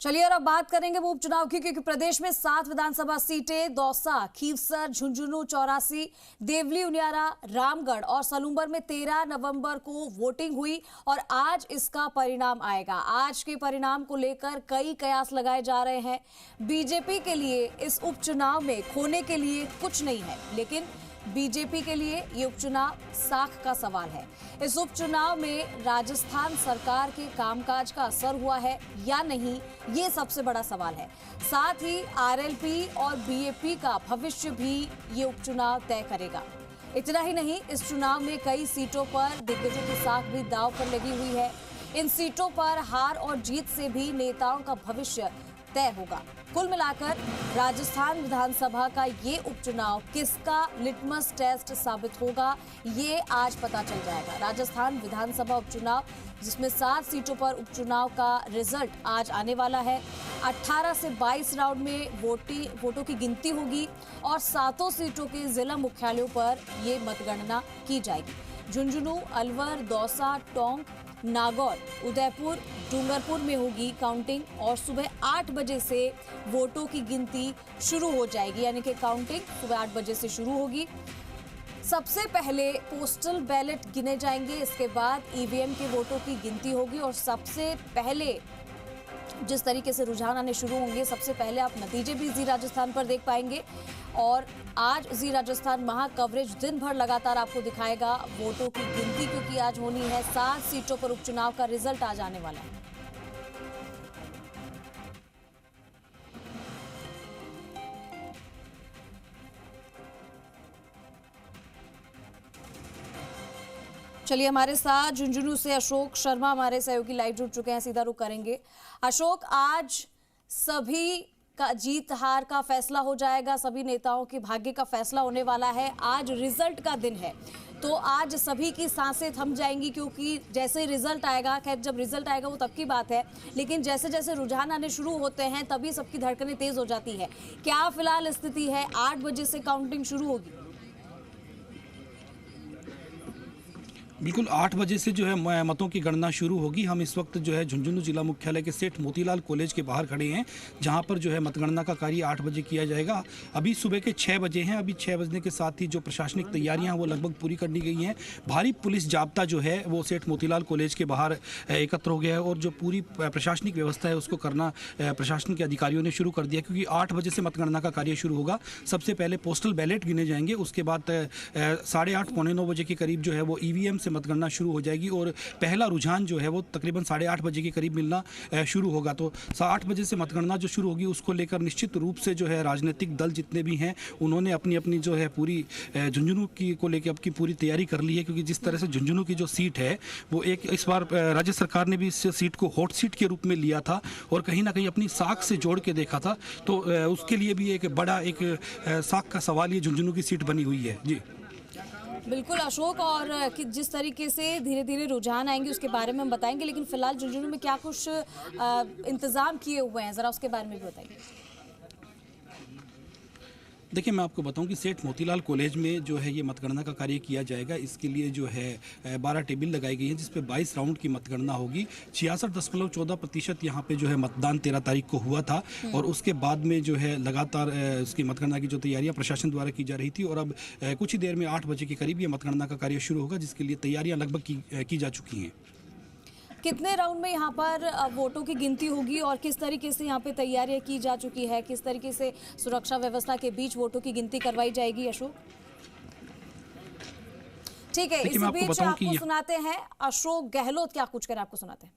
चलिए और अब बात करेंगे वो उपचुनाव की, क्योंकि प्रदेश में 7 विधानसभा सीटें दौसा, खीवसर, झुंझुनू, चौरासी, देवली, उनियारा, रामगढ़ और सलूंबर में 13 नवंबर को वोटिंग हुई और आज इसका परिणाम आएगा। आज के परिणाम को लेकर कई कयास लगाए जा रहे हैं। बीजेपी के लिए इस उपचुनाव में खोने के लिए कुछ नहीं है, लेकिन बीजेपी के लिए ये उपचुनाव साख का सवाल है। इस उपचुनाव में राजस्थान सरकार के कामकाज का असर हुआ है या नहीं, ये सबसे बड़ा सवाल है। साथ ही आरएलपी और बीएपी का भविष्य भी ये उपचुनाव तय करेगा। इतना ही नहीं, इस चुनाव में कई सीटों पर दिग्गजों की साख भी दांव पर लगी हुई है। इन सीटों पर हार और जीत से भी नेताओं का भविष्य तय होगा। कुल मिलाकर राजस्थान विधानसभा का ये उपचुनाव किसका लिटमस टेस्ट साबित होगा, ये आज पता चल जाएगा। राजस्थान विधानसभा उपचुनाव, जिसमें 7 सीटों पर उपचुनाव का रिजल्ट आज आने वाला है। 18 से 22 राउंड में वोटों की गिनती होगी और 7 सीटों के जिला मुख्यालयों पर ये मतगणना की जाएगी। झुंझुनू, अलवर, दौसा, टोंक, नागौर, उदयपुर, डूंगरपुर में होगी काउंटिंग और सुबह 8 बजे से वोटों की गिनती शुरू हो जाएगी, यानी कि काउंटिंग सुबह 8 बजे से शुरू होगी। सबसे पहले पोस्टल बैलेट गिने जाएंगे, इसके बाद ईवीएम के वोटों की गिनती होगी और सबसे पहले जिस तरीके से रुझान आने शुरू होंगे, सबसे पहले आप नतीजे भी जी राजस्थान पर देख पाएंगे। और आज जी राजस्थान महा कवरेज दिन भर लगातार आपको दिखाएगा वोटों की गिनती, क्योंकि आज होनी है। 7 सीटों पर उपचुनाव का रिजल्ट आज आने वाला है। चलिए, हमारे साथ झुंझुनू से अशोक शर्मा हमारे सहयोगी लाइव जुड़ चुके हैं, सीधा रुख करेंगे। अशोक, आज सभी का जीत हार का फैसला हो जाएगा, सभी नेताओं के भाग्य का फैसला होने वाला है। आज रिजल्ट का दिन है, तो आज सभी की सांसें थम जाएंगी, क्योंकि जैसे रिजल्ट आएगा, खैर जब रिजल्ट आएगा वो तब की बात है, लेकिन जैसे जैसे रुझान आने शुरू होते हैं तभी सबकी धड़कनें तेज हो जाती है। क्या फिलहाल स्थिति है? 8 बजे से काउंटिंग शुरू होगी। बिल्कुल 8 बजे से जो है मतों की गणना शुरू होगी। हम इस वक्त जो है झुंझुनू जिला मुख्यालय के सेठ मोतीलाल कॉलेज के बाहर खड़े हैं, जहां पर जो है मतगणना का कार्य 8 बजे किया जाएगा। अभी सुबह के 6 बजे हैं। अभी 6 बजने के साथ ही जो प्रशासनिक तैयारियां हैं वो लगभग पूरी कर ली गई हैं। भारी पुलिस जाब्ता जो है वो सेठ मोतीलाल कॉलेज के बाहर एकत्र हो गया है और जो पूरी प्रशासनिक व्यवस्था है उसको करना प्रशासन के अधिकारियों ने शुरू कर दिया, क्योंकि 8 बजे से मतगणना का कार्य शुरू होगा। सबसे पहले पोस्टल बैलेट गिने जाएंगे, उसके बाद 8:30 पौने 9 बजे के करीब जो है वो ईवीएम मतगणना शुरू हो जाएगी और पहला रुझान जो है वो तकरीबन 8:30 बजे के करीब मिलना शुरू होगा। तो 8 बजे से मतगणना जो शुरू होगी उसको लेकर निश्चित रूप से जो है राजनीतिक दल जितने भी हैं उन्होंने अपनी अपनी जो है पूरी झुंझुनू की को लेकर अब की पूरी तैयारी कर ली है, क्योंकि जिस तरह से झुंझुनू की जो सीट है वो एक इस बार राज्य सरकार ने भी इस सीट को हॉट सीट के रूप में लिया था और कहीं ना कहीं अपनी साख से जोड़ के देखा था, तो उसके लिए भी एक बड़ा एक साख का सवाल ये झुंझुनू की सीट बनी हुई है। जी बिल्कुल अशोक, और जिस तरीके से धीरे धीरे रुझान आएंगे उसके बारे में हम बताएंगे, लेकिन फिलहाल झुंझुनू में क्या कुछ इंतजाम किए हुए हैं, जरा उसके बारे में भी बताइए। देखिए, मैं आपको बताऊं कि सेठ मोतीलाल कॉलेज में जो है ये मतगणना का कार्य किया जाएगा। इसके लिए जो है 12 टेबल लगाई गई हैं, जिस पे 22 राउंड की मतगणना होगी। 66.14% यहाँ पे जो है मतदान 13 तारीख को हुआ था और उसके बाद में जो है लगातार उसकी मतगणना की जो तैयारियां प्रशासन द्वारा की जा रही थी और अब कुछ ही देर में 8 बजे के करीब ये मतगणना का कार्य शुरू होगा, जिसके लिए तैयारियाँ लगभग की जा चुकी हैं। कितने राउंड में यहाँ पर वोटों की गिनती होगी और किस तरीके से यहाँ पे तैयारियां की जा चुकी है, किस तरीके से सुरक्षा व्यवस्था के बीच वोटों की गिनती करवाई जाएगी? अशोक, ठीक है, इसी बीच आपको सुनाते हैं अशोक गहलोत क्या कुछ कर आपको सुनाते हैं।